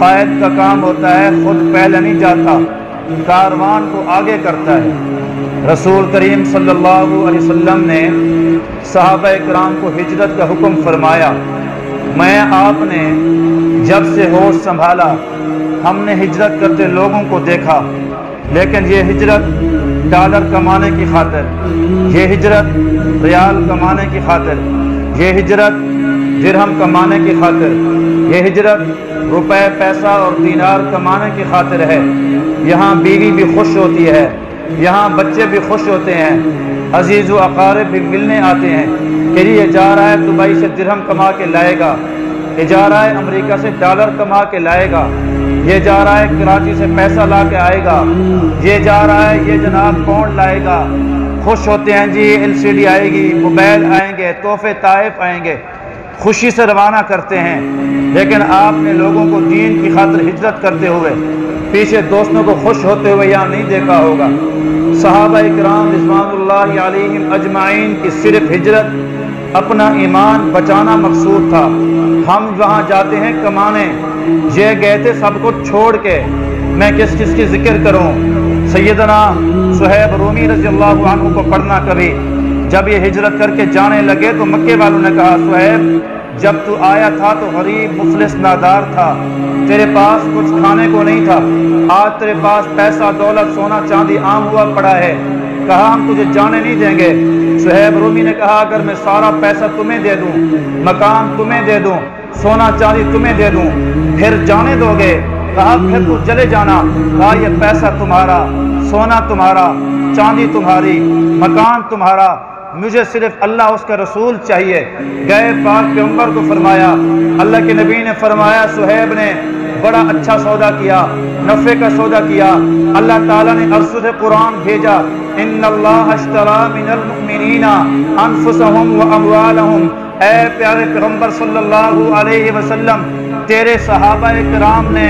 قائد کا کام ہوتا ہے خود پہلے نہیں جاتا، کاروان کو آگے کرتا ہے۔ رسول کریم صلی اللہ علیہ وسلم نے صحابہ کرام کو ہجرت کا حکم فرمایا۔ میں آپ نے جب سے ہوش سنبھالا ہم نے ہجرت کرتے لوگوں کو دیکھا، لیکن یہ ہجرت ڈالر کمانے کی خاطر، یہ ہجرت ریال کمانے کی خاطر، یہ ہجرت درہم کمانے کی خاطر، یہ ہجرت روپے پیسہ اور دینار کمانے کی خاطر ہے۔ یہاں بیوی بھی خوش ہوتی ہے، یہاں بچے بھی خوش ہوتے ہیں، عزیز و اقارب بھی ملنے آتے ہیں کہ یہ جا رہا ہے دبئی سے درہم کما کے لائے گا، یہ جا رہا ہے امریکہ سے ڈالر کما کے لائے گا، یہ جا رہا ہے کراچی سے پیسہ لا کے آئے گا، یہ جا رہا ہے یہ جناب پاؤنڈ لائے گا۔ خوش ہوتے ہیں جی LCD آئے گی، موبائل آئیں گے، تحفے تحائف آئیں گے، خوشی سے روانہ کرتے ہیں۔ لیکن آپ نے لوگوں کو دین کی خاطر ہجرت کرتے ہوئے پیچھے دوستوں کو خوش ہوتے ہوئے یہاں نہیں دیکھا ہوگا۔ صحابہ کرام رضوان اللہ علیہم اجمعین کی صرف ہجرت اپنا ایمان بچانا مقصود تھا۔ ہم وہاں جاتے ہیں کمانے، یہ گئے تھے سب کو چھوڑ کے۔ میں کس کس کی ذکر کروں؟ سیدنا صہیب رومی رضی اللہ عنہ کو پڑھنا کبھی۔ جب یہ ہجرت کر کے جانے لگے تو مکے والوں نے کہا صہیب جب تو آیا تھا تو غریب مفلس نادار تھا، تیرے پاس کچھ کھانے کو نہیں تھا، آج تیرے پاس پیسہ دولت سونا چاندی عام ہوا پڑا ہے، کہا ہم تجھے جانے نہیں دیں گے۔ صہیب رومی نے کہا اگر میں سارا پیسہ تمہیں دے دوں، مکان تمہیں دے دوں، سونا چاندی تمہیں دے دوں، پھر جانے دو گے؟ کہا پھر تو چلے جانا۔ کہا یہ پیسہ تمہارا، سونا تمہارا، چاندی تمہاری، مکان تمہارا، مجھے صرف اللہ اس کا رسول چاہیے۔ گئے پاک پیغمبر کو فرمایا، اللہ کے نبی نے فرمایا صہیب نے بڑا اچھا سودا کیا، نفع کا سودا کیا۔ اللہ تعالیٰ نے ارسل قرآن بھیجا، ان اللہ اشتری من المؤمنین انفسهم واموالهم۔ اے پیارے پیغمبر صلی اللہ علیہ وسلم، تیرے صحابہ کرام نے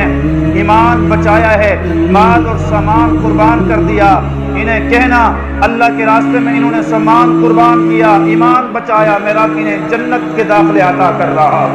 ایمان بچایا ہے، مال اور سامان قربان کر دیا۔ انہیں کہنا اللہ کے راستے میں انہوں نے سامان قربان کیا، ایمان بچایا، میرا انہیں جنت کے داخلے عطا کر رہا۔